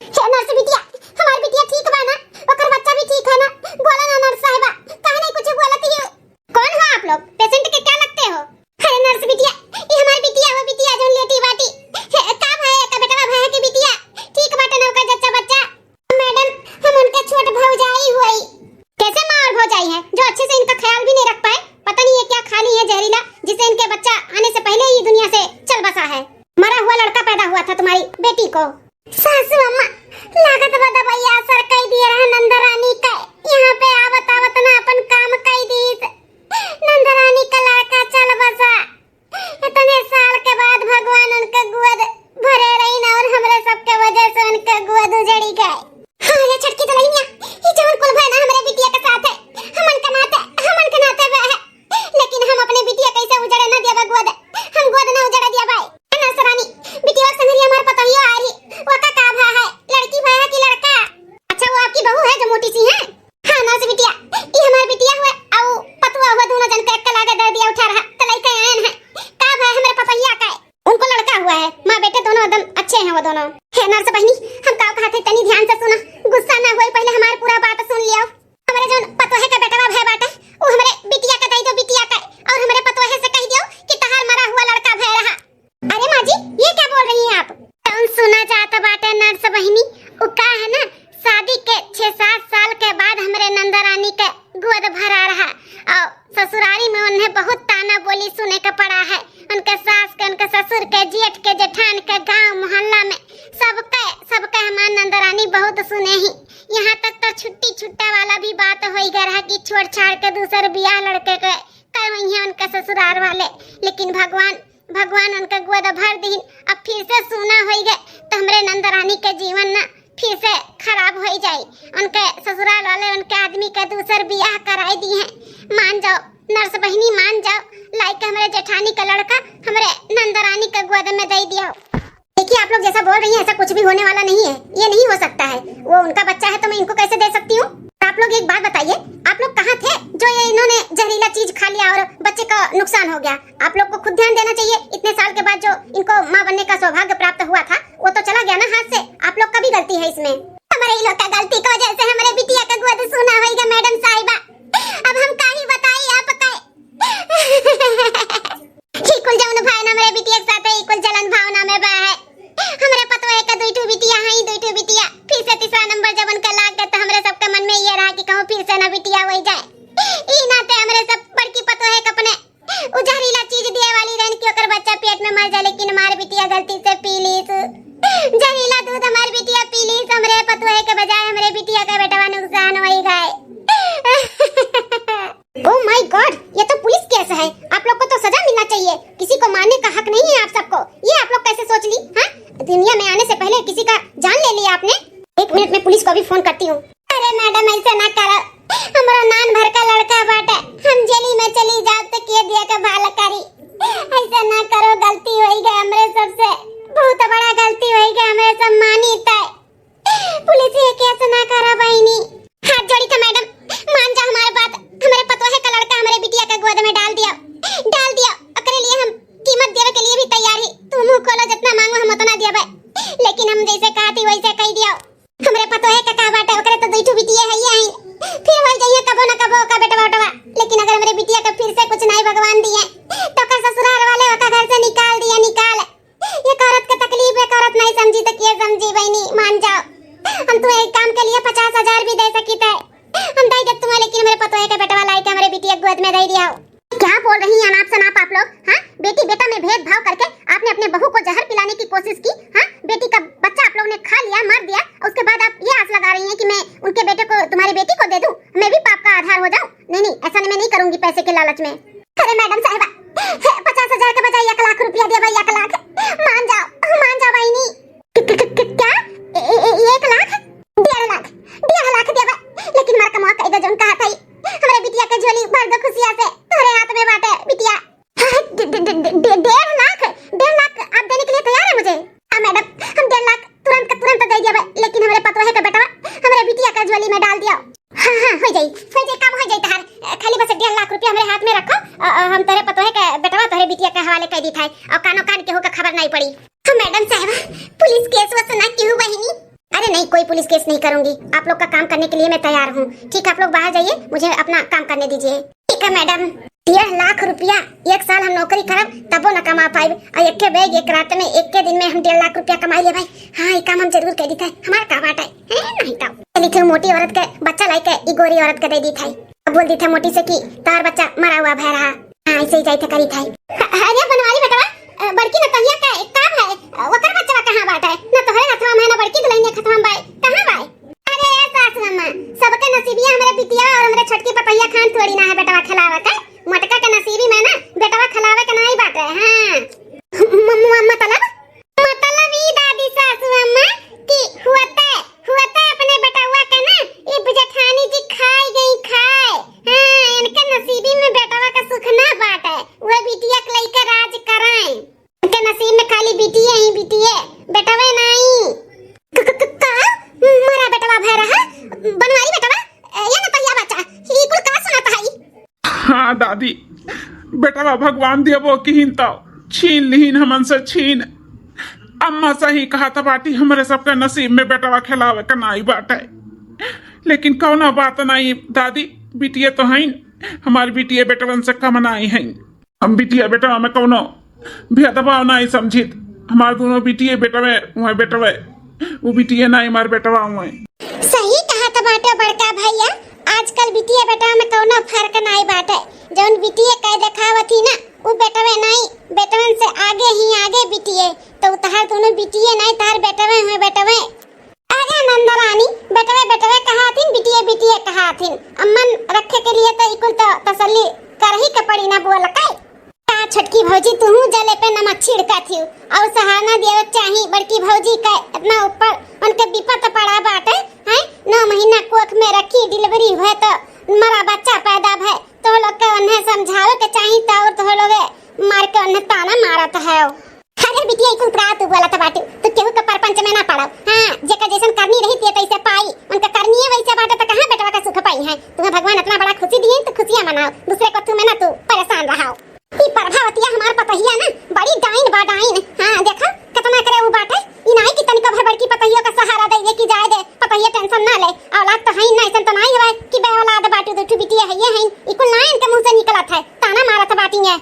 हे nurse बिटिया, हमार बिटिया ठीक बा ना? ओकर बच्चा भी ठीक है ना? बोला ना नर्स साहिबा, काहे नहीं कुछ बोलत ही? कौन हो आप लोग? पेशेंट के क्या लगते हो? अरे नर्स बिटिया, ये हमारी बिटिया हो, बिटिया जोन लेटी बाटी। का भाई का बेटा भाई की बिटिया ठीक बाटे ना? ओकर जच्चा बच्चा मैडम, हम उनके छोट भौजाई हुई। कैसे माँ और भौजाई है जो अच्छे से इनका ख्याल भी नहीं रख पाए? पता नहीं ये क्या खाली है जहरीला, जिसे इनके बच्चा आने से पहले ही दुनिया से चल बसा है। मरा हुआ लड़का पैदा हुआ था तुम्हारी बेटी को। सासू अम्मा, लागत बा दवाइया असर कई दिए रहा नंदरानी का। यहाँ पे आवत आवत ना अपन काम कई दीस। नंदरानी का लड़का चल बसा। इतने साल के बाद भगवान उनके गोद भरे रही ना, और हमरे सबके वजह से उनके गोद उजड़ी गए। हाँ ये छटकी तो नहीं है, ये जवन कुल भाई ना हमारे बिटिया के साथ है। हमन के नाते वह है, लेकिन हम अपने बिटिया कैसे उजड़े ना दिया गोद। हम गोद ना उजड़ा दिया भाई। नसरानी बिटिया संगरी हमार पता ही आ रही। वो का भा है, लड़की भा है कि लड़का? अच्छा वो आपकी बहू है जो मोटी सी है? हाँ नर्स बिटिया, ये हमार बिटिया हुआ और पतुआ हुआ, दोनों जन के लागे दर्द दिया उठा रहा तलाई के आयन है। का भा हमारे पता ही आ का है, उनको लड़का हुआ है। माँ बेटे दोनों एकदम अच्छे हैं वो दोनों। हे नर्स बहनी, हम का कहा थे तनी ध्यान से सुना, गुस्सा ना होई, पहले हमारी पूरा बात सुन लियो। हमारे जो पतोहे का बेटा भाई बाटे वो हमारे बिटिया का दई दो बिटिया का, और हमारे पतोहे से कह दियो कि तहार मरा हुआ लड़का भय रहा। अरे माँ जी ये क्या बोल रही हैं आप? तुम सुना चाहता बाटे नर्स बहनी, वो का है ना, शादी के 6-7 साल के बाद हमारे नंदरानी के गोद भरा रहा, और ससुरारी में उन्हें बहुत ताना बोली सुने का पड़ा है। उनके सास के, उनके ससुर के, जेठ के, जेठान के, गांव मोहल्ला में सबके हमार नंदरानी बहुत सुने ही। यहाँ तक तो छुट्टी छुट्टा वाला भी बात हो ही गया कि छोड़ छाड़ के दूसर बियाह लड़के के करवई है उनके ससुराल वाले। लेकिन भगवान उनके गोद भर दी। अब फिर से सुना हो गए तो हमारे नंदरानी के जीवन ना फिर से खराब हो जाए। उनके ससुराल वाले उनके आदमी के दूसर बियाह कराई दी है। मान जाओ नर्स बहनी, मान जाओ, लाइक हमारे जेठानी का लड़का हमारे नंदरानी के गोद में दे दिया। देखिए आप लोग जैसा बोल रही हैं ऐसा कुछ भी होने वाला नहीं है, ये नहीं हो सकता है। वो उनका बच्चा है तो मैं इनको कैसे दे सकती हूँ? आप लोग एक बात बताइए, आप लोग कहाँ थे जो ये इन्होंने जहरीला चीज खा लिया और बच्चे का नुकसान हो गया? आप लोग को खुद ध्यान देना चाहिए। इतने साल के बाद जो इनको माँ बनने का सौभाग्य प्राप्त हुआ था वो तो चला गया ना हाथ से। आप लोग का भी गलती है इसमें। हमारे ही लोग का गलती की वजह से हमारे बिटिया का गोद सुना होगा मैडम साहिबा। अब हम का ही बताइए आप कुल जौन भाई ना हमारे बिटिया के साथ कुल जलन भावना में बा है। हमारे पतवा का दुईठू बिटिया है, दुईठू बिटिया फिर से तीसरा नंबर जब उनका लाग गया तो हमारे सबके मन में ये रहा कि कहूं फिर से ना बिटिया हो जाए। ई नाते हमारे सब बड़की पतवा है अपने उजहरीला चीज दिए वाली रहन कि ओकर बच्चा पेट में मर जाए, लेकिन हमारी बिटिया गलती से पी ली जहरीला दूध। हमारी बिटिया पी ली, हमारे पतवा के बजाय हमारे बिटिया का बेटा नुकसान हो गए। ओह माय गॉड, ये तो पुलिस केस है। आप लोग को तो सजा मिलना चाहिए, किसी को मारने का हक नहीं है आप सबको। ये आप लोग कैसे सोच ली? हाँ, दुनिया में आने से पहले किसी का जान ले लिया आपने। 1 मिनट में पुलिस को भी फोन करती हूँ। अरे मैडम ऐसे ना करो, हमारा नान भर का लड़का बाटे, हम जेली में चली जाओ तो के दिया का भाला करी। ऐसा ना करो, गलती हो गई हमारे सबसे, बहुत बड़ा गलती हो गई हमारे सम्मानित है। पुलिस ये केस ना करो बहनी, हाथ जोड़ी था मैडम, मान जाओ हमारी बात। हमारे पतोहे का लड़का हमारे बिटिया के गोद में डाल दिया। ओकरे लिए हम कीमत देवे के लिए भी तैयार है। तुम मुंह खोलो, जितना मांगो हम उतना देबे, लेकिन हम जैसे कहती वैसे कह दियो। हमरे पतोहे का बाटे, ओकरे तो दुईठू बिटिया है ही, फिर हो जाइए कबो ना कबो का बेटा बेटवा। लेकिन अगर हमारे बिटिया का फिर से कुछ नहीं भगवान दिए तो का ससुराल वाले ओका घर से निकाल दिया। ये औरत का तकलीफ एक औरत नहीं समझी तो के समझी बहनी, मान जाओ। हम तुम्हें एक काम के लिए 50,000 भी दे सकी थे, हम दे दे तुम्हें, लेकिन मेरे पतोहे का बेटा वाला हमारे बिटिया गोद में दे दिया। क्या बोल रही हैं अनाप शनाप आप लोग? हाँ, बेटी बेटा में भेदभाव करके आपने अपने बहू को जहर पिलाने की कोशिश की। हाँ, बेटी का बच्चा आप लोगों ने खा लिया, मार दिया, उसके बाद आप ये आस लगा रही हैं कि मैं उनके बेटे को तुम्हारी बेटी को दे दूं, मैं भी पाप का आधार हो जाऊं। नहीं, ऐसा मैं नहीं करूंगी पैसे के लालच में। अरे मैडम साहिबा, 50,000 के बजाय 1 लाख रुपया दिया भाई, 1 लाख। मान जाओ बहनी। क्या 1 लाख? 1.5 लाख दिया, लेकिन मार कमा के इधर जोन कहा था हमारे बिटिया के झोली भर दो खुशियां से, तोरे हाथ में बाटे बिटिया। 1.5 लाख आप देने के लिए तैयार है मुझे? हाँ मैडम, हम 1.5 लाख तुरंत दे दिया, लेकिन हमारे पतोहे का बेटा हमारे बिटिया का झोली में डाल दिया। हाँ हो जाई काम हो जाई तहार, खाली बस 1.5 लाख रुपया हमारे हाथ में रखो, हम तोरे पतोहे के बेटा तोरे बिटिया के हवाले कर दी था, और कानो कान केहू का खबर नहीं पड़ी। हाँ मैडम साहब, पुलिस केस वसना क्यों बहिनी? अरे कोई पुलिस केस नहीं करूंगी। आप लोग का काम करने के लिए मैं तैयार हूँ। ठीक है, आप लोग बाहर जाइए, मुझे अपना काम करने दीजिए। ठीक है मैडम। 1.5 लाख रुपया 1 साल हम नौकरी करब तबो न कमा पाए, और एक के बैग एक रात में एक के दिन में हम 1.5 लाख रुपया कमा ले भाई। हाँ, ये काम हम जरूर कर दी था। हमारा का बात है नहीं था। चली थी मोटी औरत के बच्चा लाई के ई गोरी औरत के दे दी था। अब बोल दी था मोटी से कि तार बच्चा मरा हुआ भय रहा। हाँ, ऐसे ही जाई थे करी था। अरे बनवाली बेटा, बड़की न तहिया का एक काम है, ओकर बच्चा कहां बात है? न तोहरे हथवा में न बड़की दुल्हनिया खतवा में बाई कहां बाई? अरे सासू अम्मा, सबके नसीबिया हमरे बिटिया और हमरे छोटकी पतैया खान थोड़ी ना है बेटवा खिलावे के। मटका के नसीबी में ना बेटवा खिलावे के नहीं बात है। हां मम्मा मतलब ई दादी सासू अम्मा कि हुआते अपने बेटवा के ना ई जेठानी जी खाई गई खाए। हां, इनके नसीबी में बेटवा का सुख ना बात है, वो बिटिया के लेके राज कराएं। इनके नसीब में खाली बिटिया ही बिटिया, बेटवा नहीं। का मरा बेटवा भय रहा बनवारी बेटवा, ये न तहिया बच्चा ई कुल का सुनाता है? हाँ दादी, बेटवा भगवान देवो किहिन तो छीन लिहिन हमन से छीन। अम्मा सही कहा था बाटी, हमारे सबके नसीब में बेटवा खिलावे का नाई बात है। लेकिन कौना बात नहीं दादी, बिटिया तो हैं, हमारी बिटिया बेटवन से कम नहीं हैं। हम बिटिया बेटवा में कौनो भेदभाव नहीं समझित। हमारे दोनों बिटिया बेटवे हुए, बेटवे वो बिटिया नहीं हमारे बेटवा हुए। सही कहा था बाटा बड़का भैया, आजकल बिटिया बेटवा में कौनो फर्क नहीं बाटे। जौन बिटिया कह देखावती ना वो बेटवे नहीं, बेटवन से आगे ही आगे बिटिया। तो तहार दोनों बिटिया नहीं, तार बेटवे हुए बेटवे। अरे नंदरानी, बेटवे कहाथिन, बिटिया कहाथिन। अम्मन रखे के लिए तो इकुल तो तसल्ली करही के पड़ी ना बोल का। छोटकी भौजी तू जले पे नमक छिड़का थी और सहाना देवे चाही। बड़की भौजी का इतना ऊपर उनके विपत पड़ा बाटे हैं। 9 महीना कोख में रखी, डिलीवरी हुए तो मरा बच्चा पैदा भय, तो लोग के उन्हें समझावे के चाही तो और तो लोग मार के उन्हें ताना मारत है। अरे बिटिया इकुल प्रात बोला था बाटू, तो केहू के परपंच में ना पड़ो। हां, जेका जैसन करनी रही थी तैसे पाई, उनका करनी है वैसे बाटे तो कहां बेटवा का सुख पाई है। तुम्हें भगवान इतना बड़ा खुशी दिए तो खुशियां मनाओ, दूसरे को तुम में ना तू परेशान रहो। ई प्रभावतिया हमार पतहिया ना बड़ी डाइन बा डाइन। हां देखो कितना करे वो बाटे। ई नहीं कि तनिको भर बड़की पतहिया का सहारा दे कि जाए दे, पतहिया टेंशन ना ले। औलाद तो है ना, ऐसा तो नहीं है कि बे औलाद बाटू दो बिटिया है ये है। ई कुल ना इनके मुंह से निकलत है, ताना मारत बाटी है।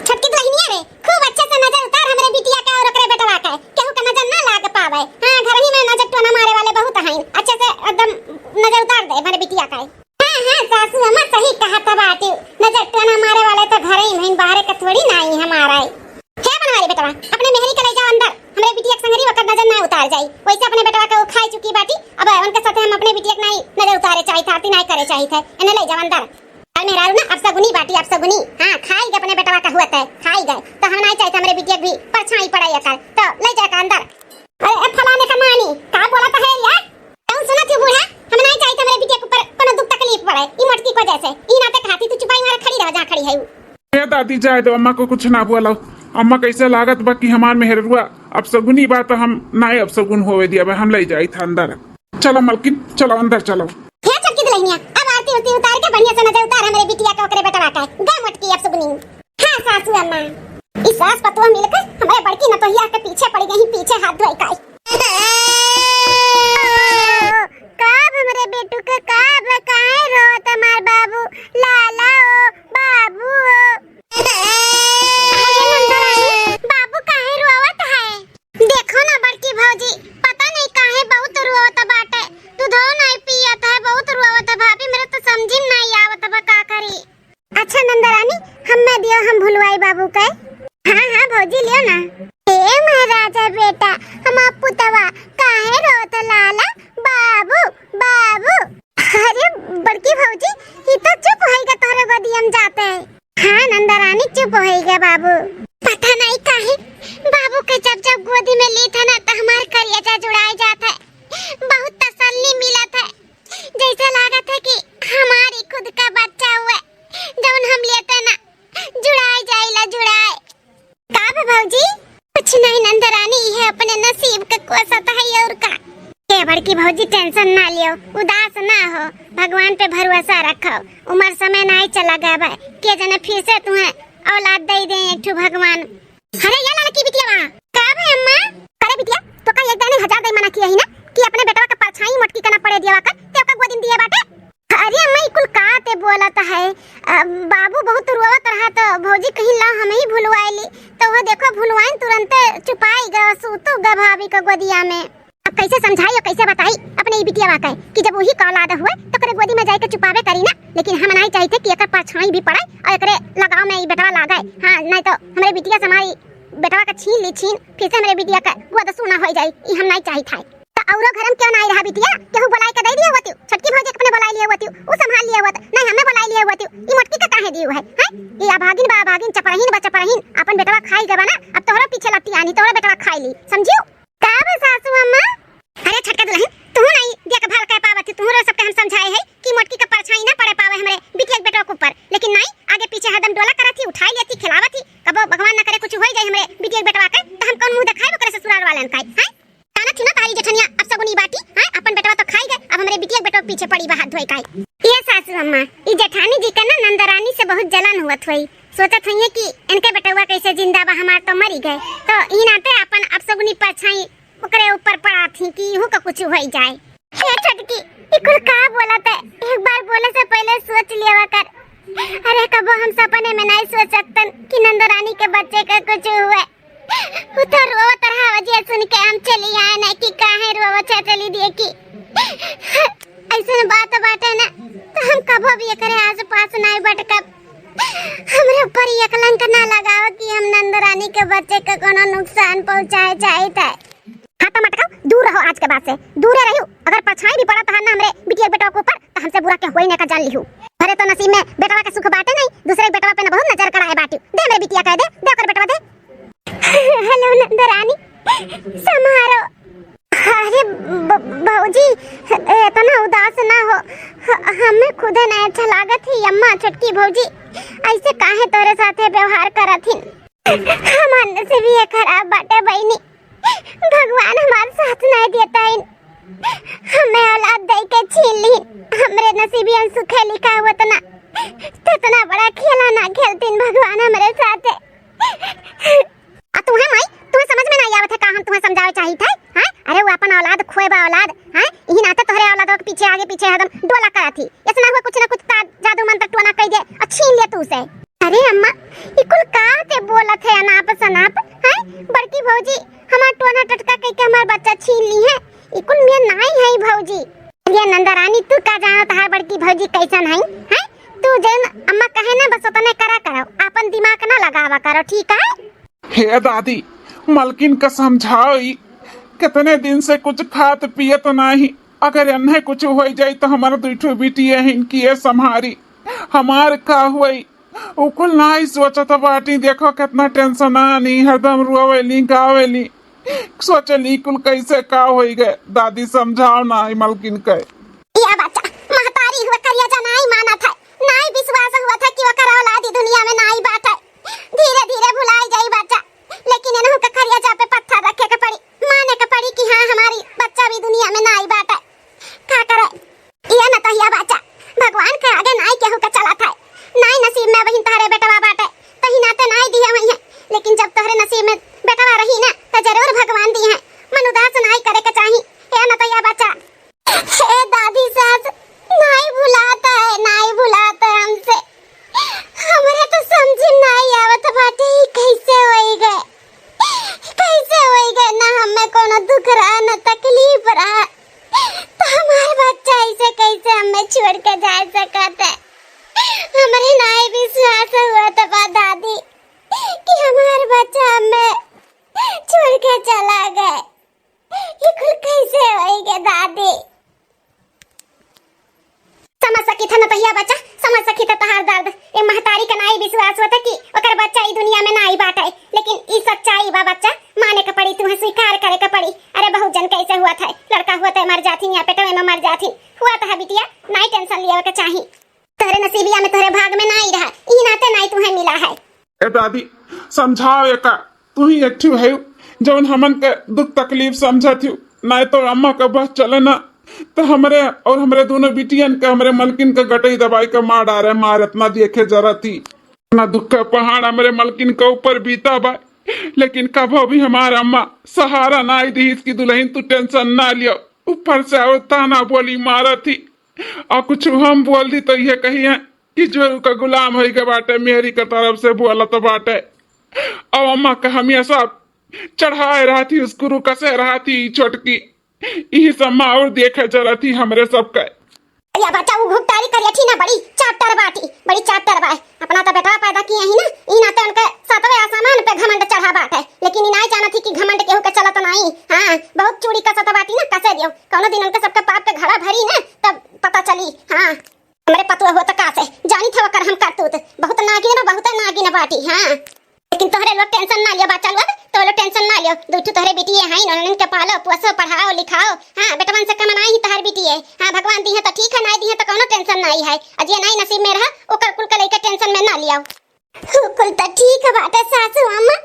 छटकी दुल्हनिया रे खूब अच्छे से नजर उतार हमरे बिटिया का और ओकरे बेटवा का, केहू का नजर ना लाग पावे। हां, घर ही में नजर टोना मारे वाले बहुत हैं, अच्छे से एकदम नजर उतार दे हमरे बिटिया का। हां सासू अम्मा सही कहा था बाटी, नजर टोना मारे वाले तो घर ही में, बाहर का थोड़ी नहीं हमारा है। क्या बनवारी बेटवा, अपने मेहरी के ले जाओ अंदर, हमरे बिटिया के संगरी वक्त नजर ना उतार जाई। वैसे अपने बेटवा का वो खाई चुकी बाटी, अब उनके साथ हम अपने बिटिया के नहीं नजर उतारे चाहिए था, आरती नहीं करे चाहिए थे। इन्हें ले जाओ अंदर। मेरा ना अब सगुनी बाटी, अब सगुनी। हां, खाई गए अपने बेटवा का हुआ था, खाई गए तो हम नहीं चाहते हमरे बिटिया भी परछाई पड़ाई कर, तो ले जा के अंदर। अरे फलाने का मानी का बोला था है यार, कौन सुना तू बूढ़ा? हम नहीं चाहते हमरे बिटिया के ऊपर कोनो दुख तकलीफ पड़े ई मटकी को जैसे। ई नाते खाती तू चुपाई मार खड़ी रह जा खड़ी है। ए दादी जाए दो, अम्मा को कुछ ना बोलो। अम्मा कैसे लागत बा कि हमार मेहरुआ अब सगुनी बात तो हम ना अब सगुन होवे दिया बा, हम ले जाई था अंदर। चलो मलकिन चलो अंदर चलो। हे छटकी दुल्हनिया, अब आरती उतार के बढ़िया से नजर उतार हमरे बिटिया का ओकरे बेटवा का गा मटकी अब सगुनी। हां सासू अम्मा, इस सास पतुआ मिलकर हमारे बड़की नतोहिया के पीछे पड़ गई, पीछे हाथ धोई काई। काब हमरे बेटू के काब काहे रोत हमार बाबू, लाला ओ बाबू बाबू काहे रोवत है? देखो ना बड़की भौजी, पता नहीं काहे बहुत रोवत बाटे, दूधो नहीं पियत है, बहुत रोवत है। भाभी मेरे तो समझ नहीं आवत बा का करी। अच्छा नंदरानी, हम्मे दियो हम भुलवाई बाबू के। हां भौजी लियो ना। ए महाराजा बेटा, हम पुतवा काहे रोत लाला बाबू बाबू। अरे बड़की भौजी ये तो चुप होएगा, तोरे गोदी हम जाते हैं। हां नंदरानी चुप होएगा बाबू। पता नहीं काहे बाबू के जब गोदी में ली था ना तो हमार करिया जुड़ाई जाता है, बहुत तसल्ली मिलत है, जैसे लागत है कि हमारी खुद का बच्चा हुआ जब हम लेते ना जुड़ाई जाइला जुड़ाई। का भौजी कुछ नहीं नंदरानी, है अपने नसीब के कोसत है और का। के बड़की भौजी टेंशन ना लियो, उदास ना हो, भगवान पे भरोसा रखो। उम्र समय नहीं चला गया भाई, के जने फिर से तुम्हें औलाद दे दे एक ठो भगवान। अरे ये लड़की बिटिया का भाई अम्मा, अरे बिटिया तो का एक दाने 1000 दे मना किया ही ना कि अपने बेटा बाबू बहुत रोवत रहा तो भौजी कहीं ला हम ही भूलवाइली तो वो देखो भूलवाइन तुरंत छुपाई ग सूतू ग भाभी का गोदिया में। अब कैसे समझाई और कैसे बताई अपने ई बिटिया वाकई कि जब वही कौलाद हुए तो करे गोदी में जाके छुपावे करी ना, लेकिन हम नहीं चाहते कि एकर परछाई भी पड़े और एकरे लगाव में ई बेटवा लागे। हां नहीं तो हमरे बिटिया से हमारी बेटवा का छीन फिर से हमरे बिटिया का गोद सुना हो जाई, ई हम नहीं चाहत है। तो औरो घरम क्यों नहीं रहा बिटिया, केहू बुलाई के दे दिया होती, छटकी भौजी अपने बुलाई लिया होती, उ संभाल लिया होत, नहीं हमें बुलाई लिया होती, ई मटकी का काहे दियो है? हैं ई अभागिन बा अभागिन चपरहीन बा चपरहीन अपन बेटवा खाई गबा ना, अब तोहरा पीछे लट्टी आनी तोहरा बेटवा खाई ली, समझियो का बे सासू अम्मा? अरे छटका दुल्हन तू नहीं देख भाल कह पावत, तुहरो सबके हम समझाए है कि मटकी का परछाई ना पड़े पावे हमरे बिटिया के बेटवा के ऊपर, लेकिन नहीं आगे पीछे हरदम डोला करत थी, उठाई लेती खिलावत थी, कबो भगवान न करे कुछ होई जाए हमरे बिटिया के बेटवा के तो हम कौन मुंह दिखाई करे ससुराल वालन का? हैं काना थी ना तारी जेठनिया अब सगुनी बाटी, हैं अपन बेटवा तो खाई गए, अब हमरे बिटिया के बेटवा पीछे पड़ी बा हाथ धोई काई। ये सासू अम्मा ई जेठानी जी का ना नंदरानी से बहुत जलन हुआ थई, सोचत हई कि इनके बेटवा कैसे जिंदा बा, हमार तो मरी गए, तो ई नाते अपन अब सगुनी परछाई ओकरे ऊपर पड़ा थी कि इहू का कुछ होई जाए। हे छटकी ई कुल का बोलत है, एक बार बोले से पहले सोच लिया कर। अरे कबो हम सपने में नहीं सोच सकतन कि नंदरानी के बच्चे का कुछ हुए, वो तो रोवत रहा वजह सुन के हम चली आए ना कि काहे रोवत है चली दिए कि ऐसे बात बाटे ना तो हम कबो भी करे आस पास नहीं भटकब, हमरे ऊपर ये कलंक ना लगाओ कि हम नंदरानी के बच्चे का कोनो नुकसान पहुंचाए चाहते है। हाथ मटकाओ दूर रहो, आज के बाद से दूर रहियो, अगर परछाई भी पड़ा तो ना हमरे बिटिया बेटवा के ऊपर तो हमसे बुरा क्या होई ना का जान लिहू। अरे तो नसीब में बेटवा का सुख बाटे नहीं, दूसरे बेटवा पे ना बहुत नजर कराए बाटी, दे मेरे बिटिया कह दे कर बेटवा दे। हेलो नंदरानी समारो। अरे भौजी इतना उदास ना हो, हमें खुद नहीं अच्छा लागत ही अम्मा छटकी भौजी ऐसे काहे तोरे साथे व्यवहार करत हिन, हमारे से भी ये खराब बाटे बहनी, भगवान हमारे साथ नहीं देता इन, हमें औलाद दे के छीन ली, हमरे नसीबियन सुखे लिखा हुआ तो ना इतना बड़ा खेला ना खेलतीन भगवान हमारे साथ है। तुम्हें माई तुम्हें समझ में नहीं आवत है का हम तुम्हें समझावे चाहिए थे? हां अरे वो अपन औलाद खोएबा औलाद, हां यही नाते तोहरे औलादों के पीछे आगे पीछे हरदम डोला करत थी, ऐसा ना हुआ कुछ ना कुछ जादू मंत्र टोना कह दे और छीन ले तू से। अरे अम्मा ई कुल का ते बोलत है अनाप शनाप, हैं बड़की भौजी हमार टोना टटका कह के हमार बच्चा छीन ली है, ई कुल में नहीं है भौजी। ये नंदरानी तू का जानत है बड़की भौजी कैसन है? हैं तू जन अम्मा कहे ना बस उतने करा करो, अपन दिमाग ना लगावा करो, ठीक है? हे दादी मलकिन का समझाओ, कितने दिन से कुछ खात पियत नहीं, अगर इन्हें कुछ हो जाए तो हमारा दूठो बिटिया है इनकी ये संहारी, हमार का हुई उकुल नहीं सोचत बाटी, देखो कितना टेंशन आनी, हरदम रोवेली गावेली, सोचली कुल कैसे का होई गए, दादी समझाओ ना मलकिन के। या बच्चा महतारी हुआ करिया जा नहीं माना था, नहीं विश्वास हुआ था कि वो करा औलाद दुनिया में नहीं बात है, धीरे धीरे भुलाई जाई बच्चा, लेकिन इन्हों का करिया जा पे पत्थर रखे के पड़ी, माने के पड़ी कि हाँ हमारी बच्चा भी दुनिया में नहीं बात है, का करे ये न तो या बच्चा भगवान के आगे नहीं केहू का चला था, नहीं नसीब में वही तारे बेटवा बाटे तही नाते नहीं दिया हुई है, लेकिन जब तोहरे नसीब में बेटवा रही ना तो जरूर भगवान दी है, मन उदास नहीं करे के चाहिए, ये न तो या बच्चा। हे दादी सास नहीं भुलाता है, नहीं भुलाता है हमसे, हमरे तो समझ नहीं आवत बाटे कैसे होई गए, कैसे होई गए ना हमें कोनो दुख रहा ना तकलीफ रहा, तो हमारे बच्चा ऐसे कैसे हमें छोड़ के जा सकता है? हमारे नहीं विश्वास हुआ था दादी कि हमारा बच्चा हमें छोड़ के चला गए, ये कुल कैसे होई गए दादी? समझ सकी था ना तहिया बच्चा, समझ सकी था तहार दर्द, एक महतारी का नहीं विश्वास होता कि ओकर बच्चा ई दुनिया में नहीं बाटे, लेकिन ई सच्चाई बा बच्चा, माने का पड़ी, तुम्हें स्वीकार करे का पड़ी। अरे बहुत जन कैसे हुआ था, लड़का हुआ था मर जाती या पेटवे में मर जाती, हुआ था बिटिया, नहीं टेंशन लिया के चाहिए, तेरे नसीबिया में तेरे भाग में नहीं रहा, ई नाते नहीं तुम्हें मिला है। ए दादी समझाओ एका, तू ही एक है जौन हमन के दुख तकलीफ समझत हूँ, नहीं तो अम्मा का बस चले ना तो हमरे और हमरे दोनों बिटियन के हमरे मलकिन के गटई दबाई के मार डारे, मार इतना देखे जरा थी, इतना दुख का पहाड़ हमरे मलकिन के ऊपर बीता बा, लेकिन कभो भी हमारा अम्मा सहारा ना दी, इसकी दुल्हन तू टेंशन ना लियो, ऊपर से और ताना बोली मारा थी, और कुछ हम बोल दी तो ये कही है कि जोरू का गुलाम हो के बाटे मेरी के तरफ से बोला तो बाटे। अब अम्मा का हमेशा चढ़ाए रहा थी उस गुरु कसे रहा थी छोटकी यही सब माँ और देखे जरा थी हमरे सबका। या बच्चा वो भुगतारी करिया थी ना बड़ी चाप्टर बाटी बड़ी चाप्टर बा अपना तो बेटा पैदा किए ही ना ई ना तो उनके सातवें आसमान पे घमंड चढ़ा बाटे लेकिन ई नहीं जाना थी कि घमंड केहू के चलत नहीं। हां बहुत चूड़ी कसत बाटी ना कसे दियो कोनो दिन उनके सबके पाप के घड़ा भरी ना तब पता चली। हां हमरे पतुआ हो तो का से जानी था कर हम करतूत बहुत नागिन बाटी। हां लेकिन तोहरे लोग टेंशन ना लियो बच्चा लोग तो लोग टेंशन ना लियो दूठू तोहरे बेटी है ननन के पालो पोसो पढ़ाओ लिखाओ। हां बेटवन से कमाना ही तोहर बेटी है। हां भगवान दी है तो ठीक है नहीं दी है तो कोनो टेंशन नहीं है अजे नहीं नसीब में रहा ओकर कुल के लेके टेंशन में ना लियो। कुल तो ठीक है बात सासू अम्मा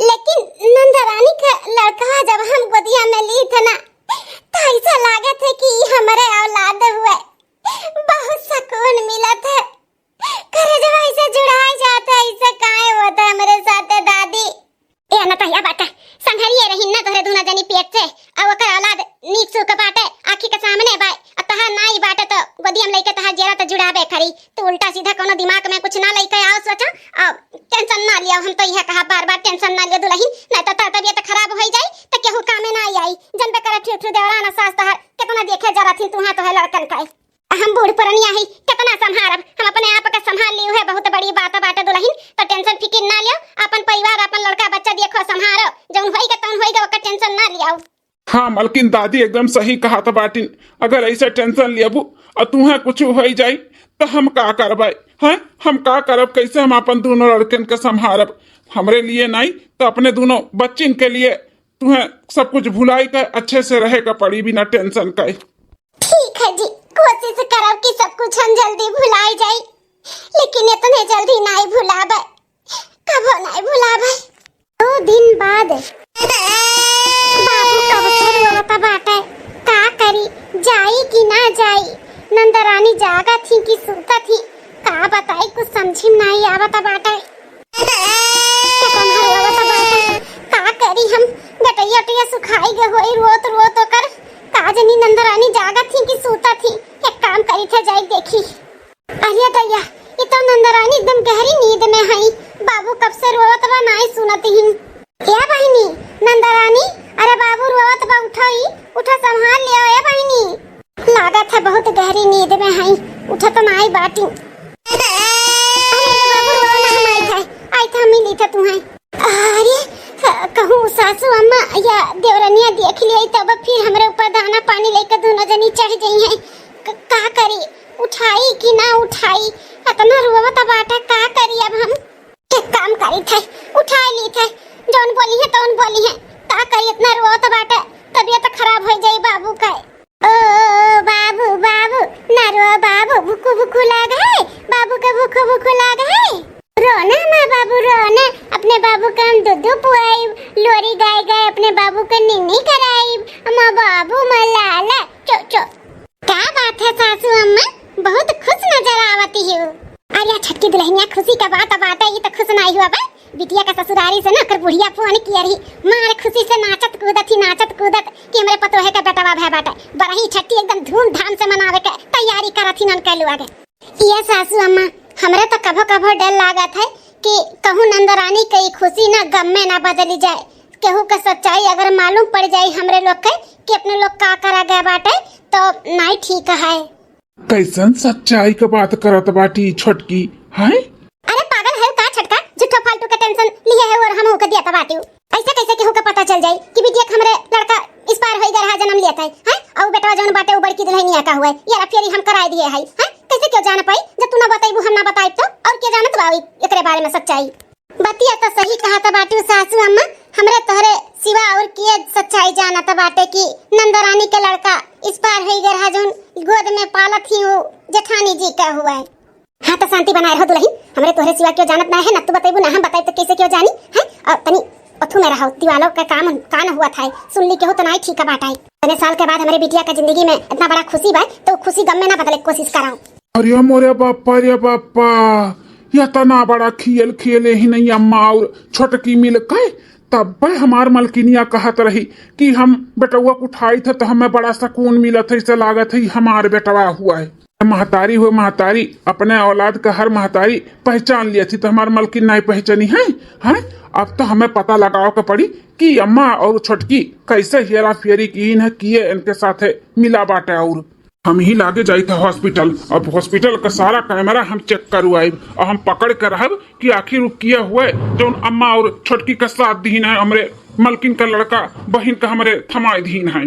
लेकिन नंदरानी का लड़का जब हम गोदिया में ली थे ना तो ऐसा लगा था कि हमारे औलाद हुए बहुत सुकून मिला था करे जब ऐसे जुड़ाए जाता ऐसे काहे होता है मेरे साथ दादी। ए ना तहिया बाटा संघरिए रही ना तोहरे दुना जनी पेट से और ओकर औलाद नीक सुख बाटे आंखी के सामने बाय तहा नाई बाटे तो गोदियम लइके तहा जेरा तो जुड़ाबे खरी तू उल्टा सीधा कोनो दिमाग में कुछ ना लइके आओ सोचा अब टेंशन ना लियो हम तो यह कहा बार-बार टेंशन ना लियो दुल्हन नहीं तो तबीयत खराब हो जाई तो केहू कामे ना आई जनबे करे ठू देवरा ना सास तहर कितना देखे जरा थी तू हां तो है लड़कन का हम बूढ़ पुरनिया ही कितना संभारब हम अपने आप का संभाल लियो है बहुत बड़ी बात बाटे दुल्हन तो टेंशन फिकिर ना लियो अपन परिवार अपन लड़का बच्चा देखो संभालो जौन होइगा तौन होइगा ओकर टेंशन ना लियो। हाँ मलकिन दादी एकदम सही कहा था बाटिन अगर ऐसे टेंशन लियबू और तुम्हें कुछ हो जाई तो हम का करबे हैं हम का करब कैसे हम अपन दोनों लड़कन के संभारब हमरे लिए नहीं तो अपने दोनों बच्चिन के लिए तुम्हें सब कुछ भुलाई कर अच्छे से रहेगा पड़ी बिना टेंशन का। ठीक है जी कोशिश करब कि सब कुछ हम जल्दी भुलाई जाई लेकिन इतने जल्दी नहीं भुलाबे कबो नहीं भुलाबे। 2 दिन बाद बाबू कब से रोता बाटे का करी जाई कि ना जाई नंदरानी जागा थी कि सुता थी का बताई कुछ समझ नहीं आवता बाटे का करी हम गटैया टैया सुखाई गे होई रोत रोत कर काजनी नंदरानी जागा थी कि सूता थी एक काम करी थे जाई देखी। अरे दैया ये तो नंदरानी एकदम गहरी नींद में है बाबू कब से रोवत बा नहीं सुनती ही क्या बहनी नंदरानी अरे बाबू रोवत बा उठो संभाल लियो ए बहनी लागत है बहुत गहरी नींद में है उठो तो नहीं बाटी। अरे बाबू रोना हम आई था मिली था तुम्हें अरे कहूँ सासू अम्मा या देवरनिया देख लिया तब फिर हमरे ऊपर दाना पानी लेकर दोनों जनी चढ़ गई हैं का करी उठाई कि ना उठाई इतना रोवत बाटा का करी अब हम एक काम करी थे उठा ली थे जौन बोली है तौन बोली है का करी इतना रोवत बाटा तबीयत खराब हो जाई बाबू का। ओ बाबू बाबू ना रो बाबू भूख भूख लगा है बाबू का भूख लगा है रोना ना बाबू रोना अपने बाबू का हम दूध पुआई लोरी गाय गाय अपने बाबू का निन्नी कराई अम्मा बाबू मलाला चो चो क्या बात है सासू अम्मा बहुत खुश नजर आवती हो। अरे छटकी दुल्हनिया खुशी का बात है ये तो खुश नहीं हुआ बा बिटिया का ससुरारी से ना कर बुढ़िया फोन किया रही मारे खुशी से नाचत कूदत कि हमरे पतोहे का बेटवा भै बाटे बरही छट्टी एकदम धूमधाम से मनावे के तैयारी करत हिनन कहलु आगे। ये सासू अम्मा हमरे तो कभो डर लागत है कि कहूँ नंदरानी की खुशी ना गम में ना बदली जाए केहू का सच्चाई अगर मालूम पड़ जाए हमरे लोग के कि अपने लोग का करा गए बाटे तो नहीं ठीक है। कैसन सच्चाई का बात करत बाटी छोटकी है। अरे पागल है का छटका झूठो फालतू का टेंशन लिए है और हम होके दिया बाटी ऐसे कैसे केहू का पता चल जाए कि बिटिया हमरे लड़का इस पार होई गया जन्म लिया था है और बेटा जौन बाटे ऊपर की दुल्हनिया का हुआ यार फेरी हम कराई दिए है कैसे क्यों जान पाई जब तू ना बताइबू हम ना बताइब तो और क्या जानत बाई एकरे बारे में सच्चाई बतिया तो सही कहा था बाटू सासू अम्मा हमरे तोहरे सिवा और के सच्चाई जानत बाटे कि नंदरानी के लड़का इस पार होई गया जौन गोद में पालत ही वो जेठानी जी का हुआ है। हाँ तो शांति बनाए रहो दुल्हन हमरे तोहरे सिवा क्यों जानत ना है ना तू बताइबू ना हम बताइब तो कैसे क्यों जानी है और तनी ओथू में रहो दीवालों का काम कान हुआ था सुन ली के हो तो नहीं ठीक है बाटा इतने साल के बाद हमारे बिटिया का जिंदगी में इतना बड़ा खुशी बा तो खुशी गम में ना बदले कोशिश कराओ। अरे मोरे बापा या तना बड़ा खियले ही नहीं अम्मा और छोटकी मिल के तब हमार मलकिनिया कहत रही कि हम बेटवा उठाई थे तो हमें बड़ा सुकून मिला था इसे लागत है हमारे बेटवा हुआ है। महतारी हो महतारी, अपने औलाद का हर महतारी पहचान लिया थी तो हमारे मलकिन नहीं पहचानी है, हैं? अब तो हमें पता लगाओ का पड़ी कि अम्मा और छोटकी कैसे हेरा फेरी की है किए इनके साथ है मिला बाटे। और हम ही लागे जाई था हॉस्पिटल, अब हॉस्पिटल का सारा कैमरा हम चेक करवाए और हम पकड़ कर रहब कि आखिर वो किए हुए जो अम्मा और छोटकी का साथ दीन है, हमरे मलकिन का लड़का बहन का हमरे थमाए दीन है।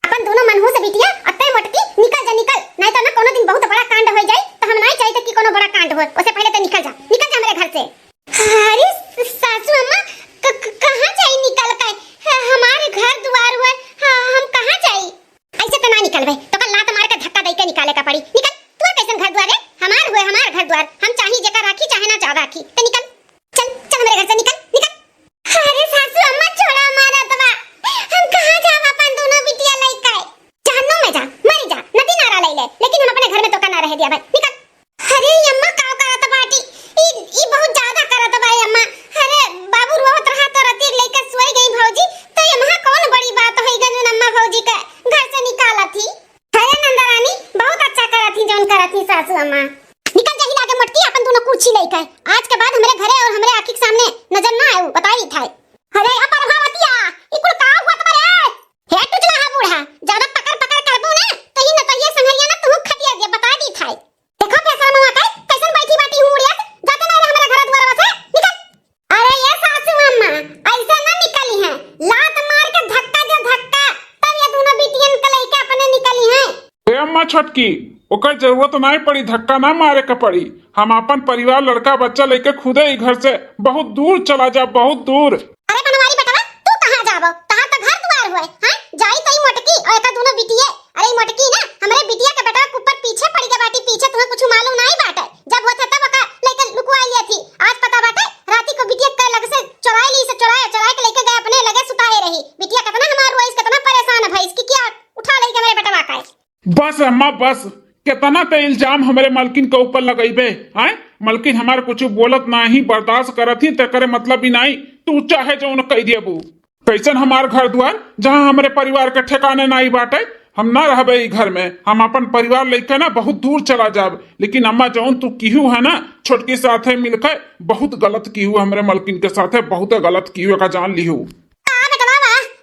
अपन दोनों मनहू से बिटिया अत्ते मोटकी निकल जा निकल, नहीं तो ना कोनो दिन बहुत बड़ा कांड हो जाए। चल भाई तो कल लात मार के धक्का दे के निकाले का पड़ी। निकल तू कैसन घर द्वार है, हमार हुए हमार घर द्वार, हम चाहे जेकर राखी चाहे ना जा राखी, तो निकल चल चल मेरे घर से निकल निकल। अरे सासू अम्मा छोड़ा हमारा तबा, हम कहां जाव अपन दोनों बिटिया लइका है, जहन्नुम में जा मर जा, नदी नारा ले ले, लेकिन हम अपने घर में तो का ना रह दिया भाई, निकल। अरे अम्मा का करत बाटी, ई बहुत ज्यादा करत भाई अम्मा। अरे बाबू रोत रहा तो राती लेकर सोई गई भौजी, तो यहां कौन बड़ी बात होई गन अम्मा भौजी का घर से निकाला थी। अरे नंदरानी बहुत अच्छा करत थी जोन करत थी सासू अम्मा। निकल जाही लागे मटकी अपन दोनों कुर्सी लेकर, आज के बाद हमारे घरे और हमारे आंखी के सामने नजर ना आए बताई था। अरे अपन भावतिया ई कुल का हुआ तुम्हारे, हे टुचला हा बूढ़ा, ज्यादा पकड़ पकड़ करबो ना तो ही नतैया संगरिया ना तुम खटिया दे बता दी था। देखो पैसा मवा का कैसन बैठी बाटी हुड़िया जाते ना हमारे घर द्वार से, निकल। अरे ये सासू अम्मा ऐसे ना निकली है, लात मार के धक्का दे धक्का, तब ये दोनों बिटियन के लेके अपने निकली है। ए अम्मा छोटकी, ओकर जरूरत नहीं पड़ी, धक्का ना मारे के पड़ी। हम अपन परिवार लड़का बच्चा लेके खुदे ही घर से बहुत दूर चला जा, बहुत दूर। अरे बनवारी बेटा तू कहां जाबो, तहां तो घर द्वार होए हां, जाई तई मोटकी और का दोनों बिटिया। अरे मोटकी ना हमरे बिटिया के बेटा के ऊपर पीछे पड़ी के बाटी, पीछे तुम्हें कुछ मालूम नहीं बाटे, जब होता तब का लेके लुकवा लिया थी, आज पता बाटे राती को बिटिया के लग से चुराई ली, से चुराए के लेके गए अपने लगे सुताए रही। बिटिया कितना हमार रोइस कितना परेशान है भाई, इसकी क्या उठा ले के मेरे बेटा का। बस अम्मा बस, कितना तो इल्जाम हमारे मलकिन के ऊपर लगेबे हैं। मलकिन हमारे कुछ बोलत नहीं, बर्दाश्त करत ही, ते करे मतलब ही नहीं, तू चाहे जो उन कह दिए। कैसन हमार घर द्वार जहाँ हमारे परिवार के ठिकाने नहीं बाटे, हम ना रहबे ई घर में, हम अपन परिवार लेके ना बहुत दूर चला जाब। लेकिन अम्मा जौन तू किहू है ना छोटकी साथे मिलकर बहुत गलत किहू, हमारे मलकिन के साथे बहुत गलत किहू का जान लिहू।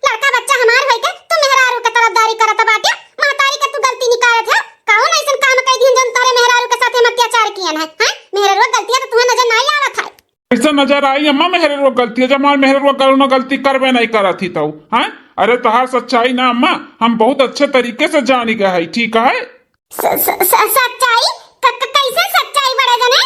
लड़का बच्चा हमार होई के तू मेहरारू के तरफदारी करत बाटे, महतारी के तू गलती निकारत है, कौन ऐसन काम कई दिन जन तारे मेहरारू के साथे अत्याचार कियन है हैं। मेहरारू गलती तो तुम्हें नजर नहीं आवत है, ऐसा नजर आई अम्मा मेहर गलती है, जब हमारे मेहर करो गलती करबे नहीं करा थी तो हैं। अरे तहार सच्चाई ना अम्मा हम बहुत अच्छे तरीके से जानी गए है, ठीक है। सच्चाई कैसे सच्चाई बड़े जने।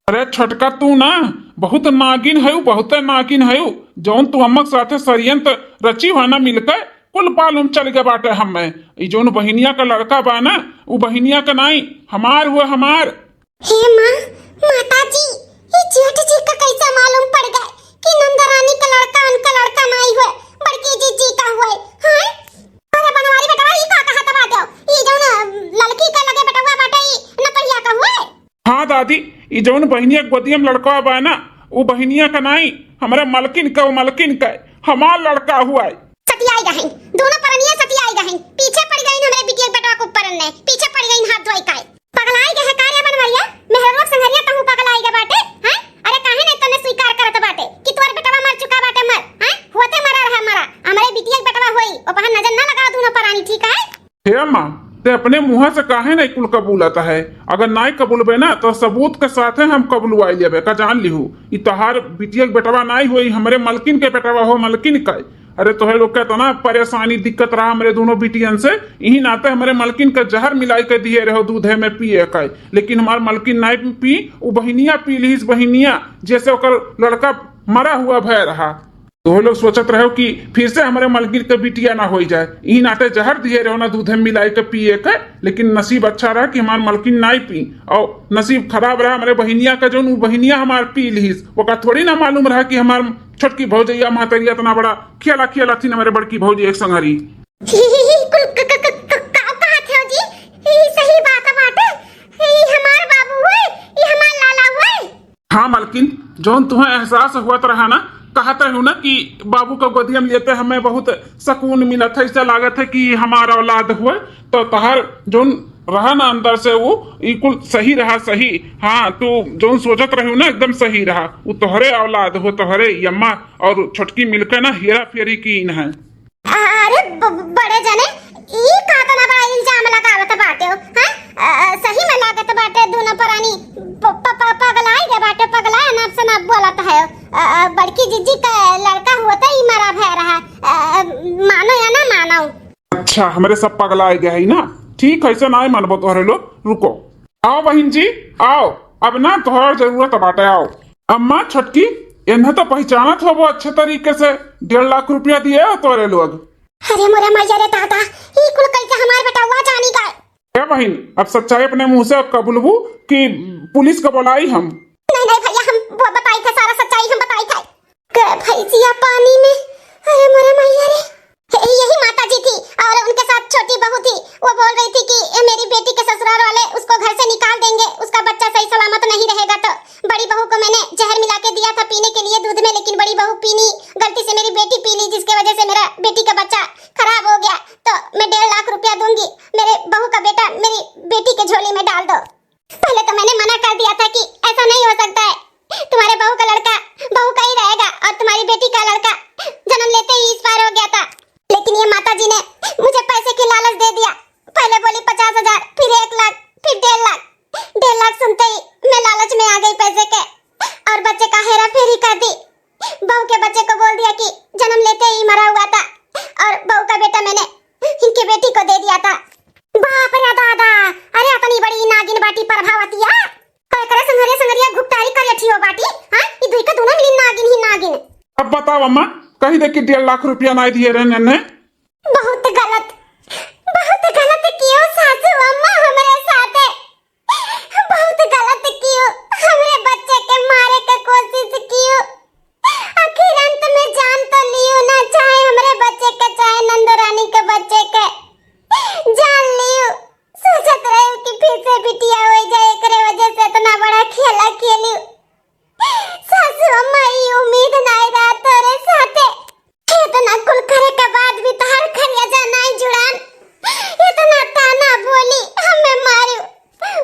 अरे छोटका तू ना बहुत नागिन है, बहुत नागिन है, जौन तू अम्मा साथे षडयंत्र रची हुआ ना मिलकर कुल मालूम चल गए बाटे हमें। ई जौन बहिनिया का लड़का बा ना वो बहिनिया का नहीं हमार हुआ हमार। हे माँ माताजी, ये जेठ जी का कैसा मालूम पड़ गया कि नंदरानी का लड़का उनका लड़का नहीं हुआ, बड़की जीजी का हुआ है। अरे बनवारी बेटा ये का कहा था बात, ये जौन लड़की का लगे बेटा हुआ बाटे ई नपैया का हुआ है। हाँ दादी, ई जौन बहिनिया गोदिया में लड़का बा ना वो बहिनिया का नहीं हमारे मलकिन का, वो मलकिन का हमार लड़का हुआ है। सतियाई गहन दोनों परनिया सतियाई गहन, पीछे पड़ गई हमारे बिटिया बेटा को ऊपर ने पीछे पड़ गई हाथ धोई का पगलाई गए कार्य बनवरिया मेहरवा संगरिया कहूं पगलाई गए बाटे हैं। अरे काहे नहीं तने स्वीकार करत बाटे कि तोर बेटवा मर चुका बाटे, मर हैं होते मरा रहा मरा, हमारे बिटिया बेटवा होई ओ पहन नजर ना लगा दोनों परानी, ठीक है। हे माँ ते अपने मुंह से काहे नहीं कुल कबूलता है, अगर नहीं कबूलबे ना तो सबूत के साथ हम कबूलवाई लेबे का जान लिहू। ई तहार बिटिया बेटवा नहीं होई हमारे मलकिन के बेटवा हो, मलकिन का। अरे तोहे लोग का इतना परेशानी दिक्कत रहा हमारे दोनों बिटियन से, यही नाते हमारे मलकिन का जहर मिलाई के दिए रहो दूधे में पिए का, लेकिन हमारे मलकिन नहीं पी, वो बहिनिया पी ली, बहिनिया जैसे ओकर लड़का मरा हुआ भय रहा। तो लोग सोचत रहो कि फिर से हमारे मलकिन के बिटिया ना हो जाए, यही नाते जहर दिए रहो ना दूधे में मिलाई के पिए के, लेकिन नसीब अच्छा रहा कि हमारे मलकिन नहीं पी, और नसीब खराब रहा हमारे बहिनिया का, जो बहिनिया हमारे पी ली, वो का थोड़ी ना मालूम रहा कि हमारे छोटकी भौजैया महतरिया इतना बड़ा खेला खेला थी हमारे बड़की भौजी एक संगरी। हाँ मलकिन, जौन तुम्हें एहसास हुआ रहा ना, कहते हो ना कि बाबू को गोदिया में लेते हमें बहुत सुकून मिला था, ऐसा लागत है कि हमारा औलाद हुआ, तो तहार जोन रहा ना अंदर से वो बिल्कुल सही रहा, सही। हाँ तू जोन सोचत रही ना एकदम सही रहा, वो तोहरे औलाद हो, तोहरे यम्मा और छोटकी मिलकर ना हेरा फेरी की इन है। अरे बड़े जने ई का तना बड़ा इल्जाम लगावत बाटे हो, हां सही में लागत बाटे दोनों परानी पगलाई के बाटे, पगलाए ना से ना बोलत है। बड़की जीजी का लड़का होता ही मरा भय रहा, मानो या ना मानो। अच्छा हमारे सब पगलाए गए है ना, ठीक है, ऐसा ना मानबो तोहरे लोग, रुको आओ बहन जी आओ, अब ना तोहर जरूरत बाटे, आओ। अम्मा छोटकी इन्हें तो पहचानत हो वो अच्छे तरीके से, 1.5 लाख रुपया दिए हो तोरे लोग। अरे मोरे मैया रे दादा, ई कुल कैसे हमार बेटा हुआ जाने बहन, अब सच्चाई अपने मुंह से कबूलबू कि पुलिस को बुलाई हम? नहीं नहीं भैया, हम वो बताई थे, सारा सच्चाई हम बताई थे। भैंसिया पानी में, अरे मरे मैया रे, यही माता जी थी और उनके साथ छोटी बहू थी। वो बोल रही थी कि मेरी बेटी के ससुराल वाले उसको घर से निकाल देंगे, उसका बच्चा सही सलामत नहीं रहेगा। तो बड़ी बहू को मैंने जहर मिला के दिया था पीने के लिए दूध में, लेकिन बड़ी बहू पीनी गलती से, मेरी बेटी पी ली, जिसके वजह से मेरा बेटी का बच्चा खराब हो गया। तो मैं 1.5 लाख रुपया दूंगी, मेरे बहू का बेटा मेरी बेटी के झोली में डाल दो। पहले तो मैंने मना कर दिया था कि ऐसा नहीं हो सकता है, तुम्हारे बहू का लड़का बहू का ही रहेगा और तुम्हारी बेटी का लड़का जन्म लेते ही एक्सपायर हो गया था। लेकिन ये माता जी ने मुझे पैसे की लालच दे दिया। पहले बोली 50,000, फिर 1 लाख, फिर 1.5 लाख। 1.5 लाख सुनते ही मैं लालच में आ गई पैसे के और बच्चे का हेरा फेरी कर दी। बहू के बच्चे को बोल दिया कि जन्म लेते ही मरा हुआ था और बहू का बेटा मैंने इनकी बेटी को दे दिया था। बाप रे दादा, अरे अपनी बड़ी नागिन बाटी प्रभावतिया काय करे संगरिया संगरिया गुप्तारी करे ठियो बाटी। हां, ई दुई का दोनों मिली नागिन ही नागिन। अब बताओ अम्मा, कही दे कि 1.5 लाख रुपया नहीं दिए रहे ने? बहुत गलत कियो सासू अम्मा हमारे साथ है। बहुत गलत कियो, हमरे बच्चे के मारे के कोशिश कियो। आखिर अंत में जान तो लियो ना, चाहे हमरे बच्चे के चाहे नंदरानी के बच्चे के जान लियो। सोचत रहे कि फिर से बिटिया हो जाए, एकरे वजह से इतना बड़ा खेला खेलियो। सासू अम्मा ई उम्मीद नहीं रहा तोरे साथे। इतना कुल करे के बाद भी तहार खरिया जा नहीं जुड़ान। इतना ताना बोली हमें मारियो,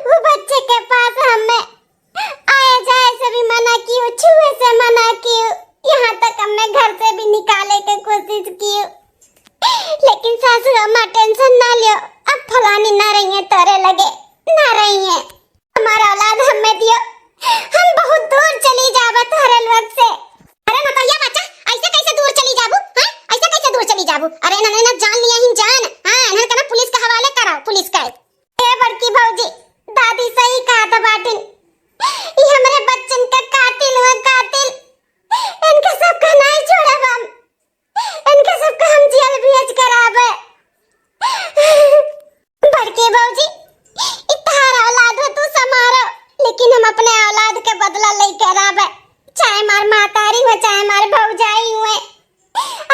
वो बच्चे के पास हमें आए जाए से भी मना कियो, छुए से मना कियो, यहाँ तक हमें घर से भी निकाले के कोशिश कियो। लेकिन सासू अम्मा टेंशन ना लियो, अब फलानी ना रही है तोरे लगे, ना रही है। हमारा औलाद हमें दियो, हम बहुत दूर चली जाबा तोरे वक्त से। अरे नतैया बच्चा, ऐसे कैसे दूर चली जाबू? हां, ऐसे कैसे दूर चली जाबू? अरे ना जान लिया ही जान। हां, इन्हन के ना पुलिस के हवाले कराओ, पुलिस का। ए बड़की भौजी, दादी सही कहा था बाटिन, ये हमरे बच्चन का कातिल है, कातिल। इनके सब का नहीं छोड़ब हम, इनके सब का हम जेल भेज कराबे। बड़की भौजी, इतारा औलाद हो तू समारो, लेकिन हम अपने औलाद के बदला लेके राबे, चाहे मार मातारी हो चाहे मार भौजाई हुए।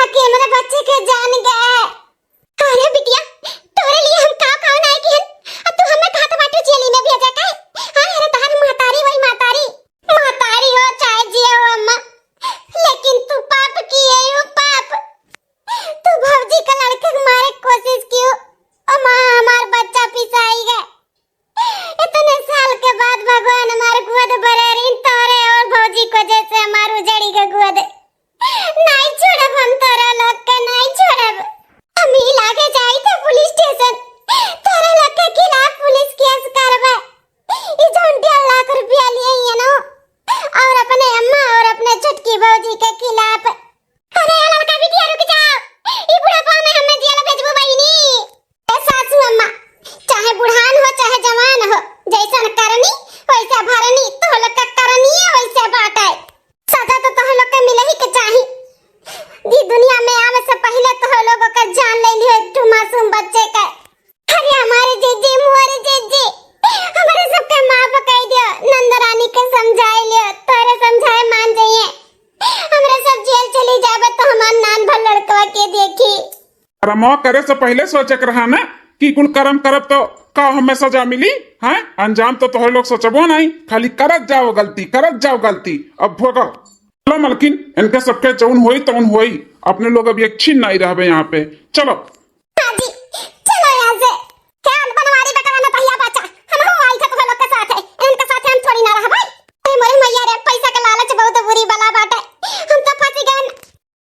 आके मेरे बच्चे के जान गए। अरे बिटिया, तोरे लिए हम का नहीं किहन, अब तू हमें कहत बाटे जेली में भेजा काहे? हां, अरे तहर मातारी वही मातारी हो चाहे जिया हो अम्मा, लेकिन तू पाप किए हो, पाप। तू भौजी का लड़के को मारे कोशिश कियो, अम्मा हमार बच्चा पिसाई गए। इतने साल के बाद भगवान हमारे गोद भरे रिन तोरे और भौजी को जैसे हमार उजड़ी के गोद। नहीं छोड़ब हम तोरा लोग के, नहीं छोड़ब। हम ही लागे जाई थे पुलिस स्टेशन, तोरा लोग के खिलाफ पुलिस केस करबे। ई जो 1.5 लाख रुपया लिए ही है ना, और अपने अम्मा और अपने छुटकी भौजी के खिलाफ। अरे लड़का बिटिया रुक जाओ, ई बुढ़ापा में हमें जेल भेजबो बहिनी। ए सासू अम्मा, चाहे बुढ़ान हो चाहे जवान हो, जैसन करनी वैसा भरनी, तो लोग का करनी है वैसे बाटे। सजा तो तोह लोग के मिले ही के चाही। दी दुनिया में आवे से पहले तोह लोगों का जान ले लियो एक मासूम बच्चे का। अरे हमारे जीजी, मोरे जीजी, हमारे सबके माफ कर दियो, नंदरानी के समझाई लियो, तोरे समझाए मान जाइए। हमरे सब जेल चली जाबे तो हमार नान भर लड़कवा के देखी। रमवा करे से पहले सोचे रहा ना कि कुल कर्म करब तो का हमें सजा मिली। हैं, अंजाम तो तोहर लोग सोचबो नहीं, खाली करत जाओ गलती। अब भोगो। चलो मलकिन, इनके सबके जौन होई तौन होई, अपने लोग अभी एक छीन नहीं रहबे यहाँ पे। चलो।